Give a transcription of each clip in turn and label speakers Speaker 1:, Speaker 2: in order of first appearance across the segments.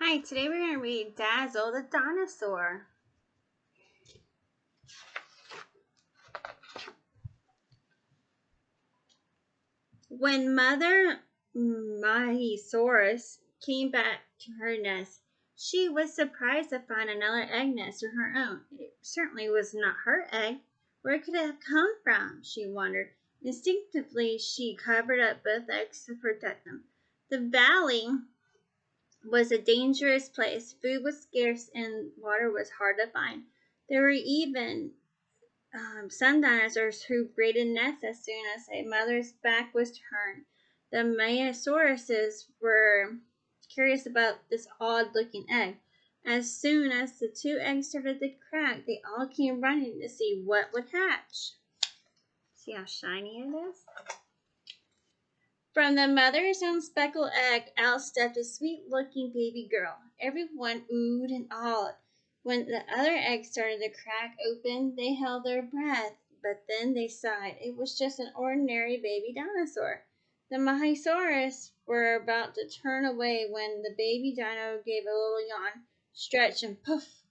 Speaker 1: Hi, today we're going to read Dazzle the Dinosaur. When Mother Mahisaurus came back to her nest, she was surprised to find another egg nest of her own. It certainly was not her egg. Where could it have come from? She wondered. Instinctively, she covered up both eggs to protect them. The valley was a dangerous place. Food was scarce and water was hard to find. There were even some dinosaurs who braided nests as soon as a mother's back was turned. The Maiasauruses were curious about this odd-looking egg. As soon as the two eggs started to crack, they all came running to see what would hatch. See how shiny it is? From the mother's own speckled egg, out stepped a sweet-looking baby girl. Everyone oohed and awed. When the other eggs started to crack open, they held their breath, but then they sighed. It was just an ordinary baby dinosaur. The Mahisaurus were about to turn away when the baby dino gave a little yawn, stretched, and poof!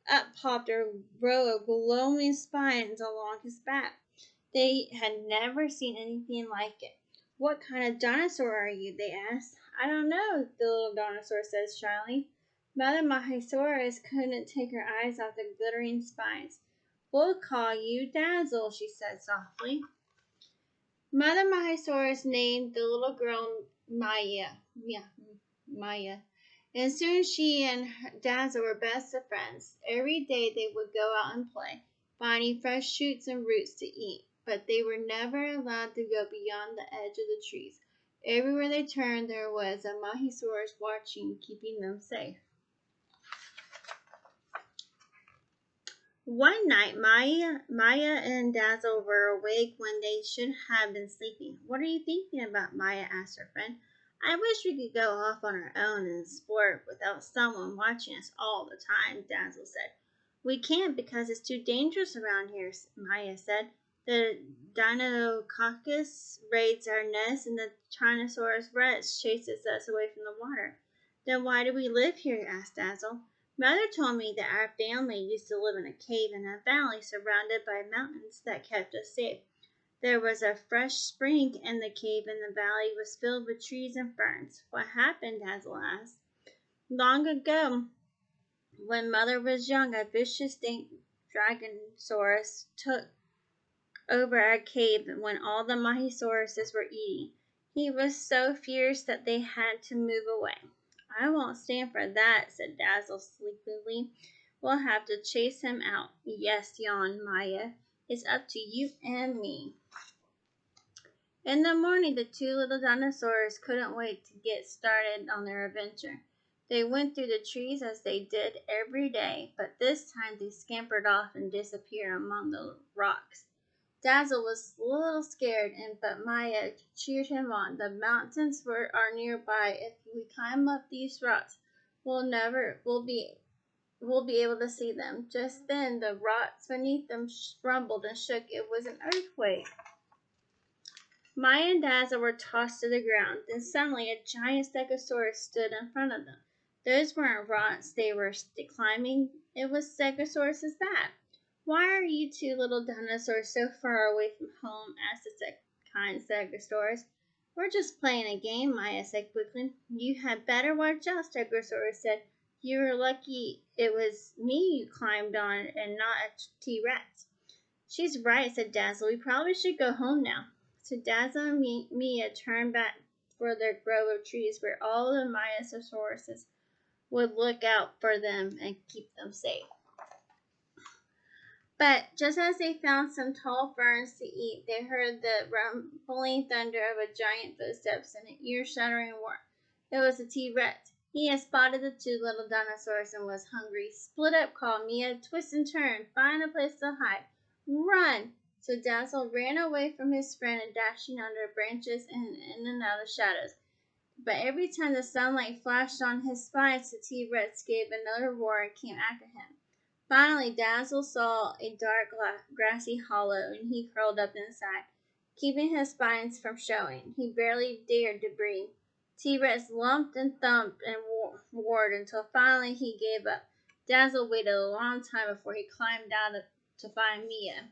Speaker 1: Up popped a row of glowing spines along his back. They had never seen anything like it. "What kind of dinosaur are you?" they asked. "I don't know," the little dinosaur said shyly. Mother Mahisaurus couldn't take her eyes off the glittering spines. "We'll call you Dazzle," she said softly. Mother Mahisaurus named the little girl Maya. And soon she and Dazzle were best of friends. Every day they would go out and play, finding fresh shoots and roots to eat. But they were never allowed to go beyond the edge of the trees. Everywhere they turned, there was a Mahisaurus watching, keeping them safe. One night, Maya and Dazzle were awake when they should have been sleeping. "What are you thinking about?" Maya asked her friend. "I wish we could go off on our own and sport without someone watching us all the time," Dazzle said. "We can't because it's too dangerous around here," Maya said. "The Deinonychus raids our nest and the Tyrannosaurus rex chases us away from the water." "Then why do we live here?" asked Dazzle. "Mother told me that our family used to live in a cave in a valley surrounded by mountains that kept us safe. There was a fresh spring in the cave and the valley was filled with trees and ferns." "What happened?" Dazzle asked. "Long ago, when Mother was young, a vicious Dragosaurus took over our cave when all the Mahisauruses were eating. He was so fierce that they had to move away." "I won't stand for that," said Dazzle sleepily. "We'll have to chase him out." "Yes," yawned Maya. "It's up to you and me." In the morning, the two little dinosaurs couldn't wait to get started on their adventure. They went through the trees as they did every day, but this time they scampered off and disappeared among the rocks. Dazzle was a little scared, but Maya cheered him on. "The mountains are nearby. If we climb up these rocks, we'll be able to see them." Just then, the rocks beneath them rumbled and shook. It was an earthquake. Maya and Dazzle were tossed to the ground. Then suddenly, a giant Stegosaurus stood in front of them. Those weren't rocks they were climbing. It was Stegosaurus's back. "Why are you two little dinosaurs so far away from home?" asked the kind Stegosaurus. "We're just playing a game," Maya said quickly. "You had better watch out," Stegosaurus said. "You're lucky it was me you climbed on and not a T-Rex." "She's right," said Dazzle. "We probably should go home now." So Dazzle and Mia turned back for their grove of trees where all the Maiasauruses would look out for them and keep them safe. But just as they found some tall ferns to eat, they heard the rumbling thunder of a giant footsteps and an ear-shattering roar. It was the T-Rex. He had spotted the two little dinosaurs and was hungry. "Split up," called Mia. "Twist and turn. Find a place to hide. Run!" So Dazzle ran away from his friend and dashing under branches and in and out of shadows. But every time the sunlight flashed on his spines, the T-Rex gave another roar and came after him. Finally, Dazzle saw a dark, grassy hollow, and he curled up inside, keeping his spines from showing. He barely dared to breathe. T-Rex lumped and thumped and roared until finally he gave up. Dazzle waited a long time before he climbed out to find Mia.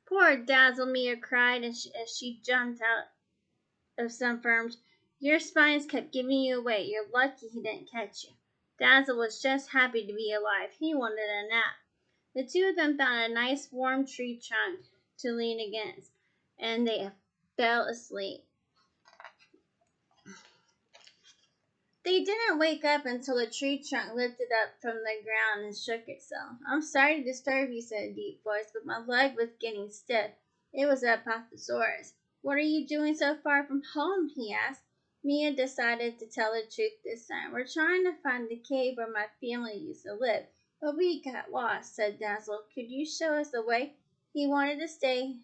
Speaker 1: Poor Dazzle, Mia cried as she jumped out of some firms. Your spines kept giving you away. You're lucky he didn't catch you. Dazzle was just happy to be alive. He wanted a nap. The two of them found a nice warm tree trunk to lean against, and they fell asleep. They didn't wake up until the tree trunk lifted up from the ground and shook itself. I'm sorry to disturb you, said a deep voice, but my leg was getting stiff. It was a Apathosaurus. What are you doing so far from home? He asked. Mia decided to tell the truth this time. We're trying to find the cave where my family used to live, but we got lost, said Dazzle. Could you show us the way? He wanted to stay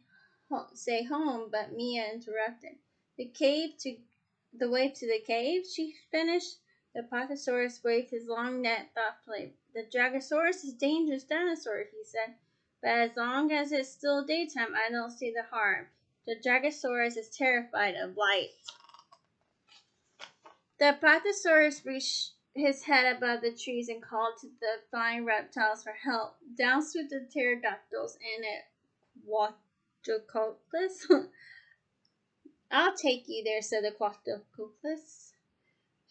Speaker 1: home, but Mia interrupted. The way to the cave, she finished. The Apatosaurus waved his long neck thoughtfully. The Dragosaurus is a dangerous dinosaur, he said, but as long as it's still daytime, I don't see the harm. The Dragosaurus is terrified of light. The Apatosaurus reached his head above the trees and called to the flying reptiles for help. Down swooped the pterodactyls and a Quadricopus. I'll take you there, said the Quadricopus,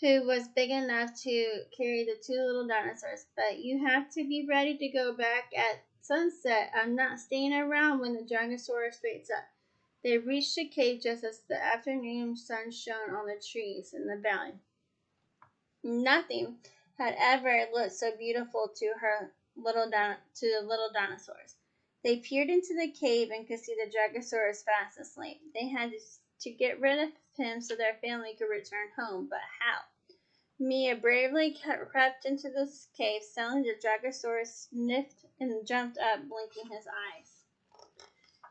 Speaker 1: who was big enough to carry the two little dinosaurs. But you have to be ready to go back at sunset. I'm not staying around when the Dragosaurus wakes up. They reached the cave just as the afternoon sun shone on the trees in the valley. Nothing had ever looked so beautiful to the little dinosaurs. They peered into the cave and could see the Dragosaurus fast asleep. They had to get rid of him so their family could return home, but how? Mia bravely crept into the cave. Suddenly the Dragosaurus sniffed and jumped up, blinking his eyes.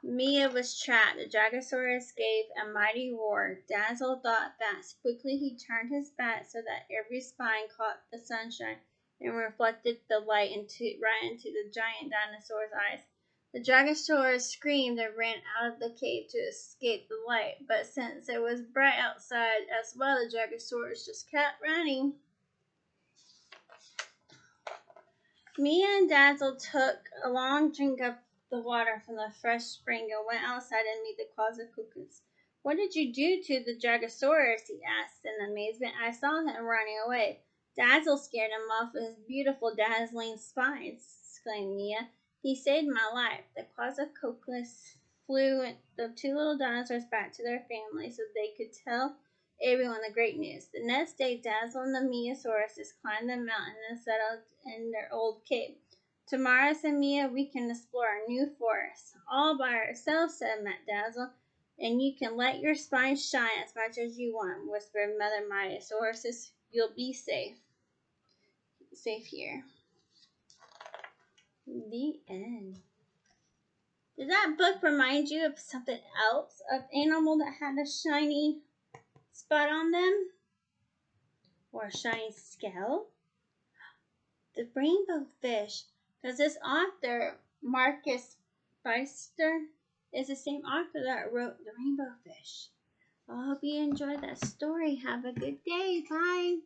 Speaker 1: Mia was trapped. The Dragosaurus gave a mighty roar. Dazzle thought fast. Quickly he turned his back so that every spine caught the sunshine and reflected the light right into the giant dinosaur's eyes. The Dragosaurus screamed and ran out of the cave to escape the light, but since it was bright outside as well, the Dragosaurus just kept running. Mia and Dazzle took a long drink of the water from the fresh spring and went outside and meet the Quasicucus. What did you do to the Dragosaurus? He asked in amazement. I saw him running away. Dazzle scared him off with his beautiful dazzling spines, exclaimed Mia. He saved my life. The Quasicucus flew the two little dinosaurs back to their family so they could tell everyone the great news. The next day, Dazzle and the Miasauruses climbed the mountain and settled in their old cave. Tomorrow, said Mia, we can explore a new forest. All by ourselves, said Dazzle, and you can let your spines shine as much as you want, whispered Mother Miasauruses. You'll be safe here. The end. Did that book remind you of something else? Of animal that had a shiny spot on them? Or a shiny scale? The rainbow fish. Because this author, Marcus Pfister, is the same author that wrote The Rainbow Fish. I hope you enjoyed that story. Have a good day. Bye.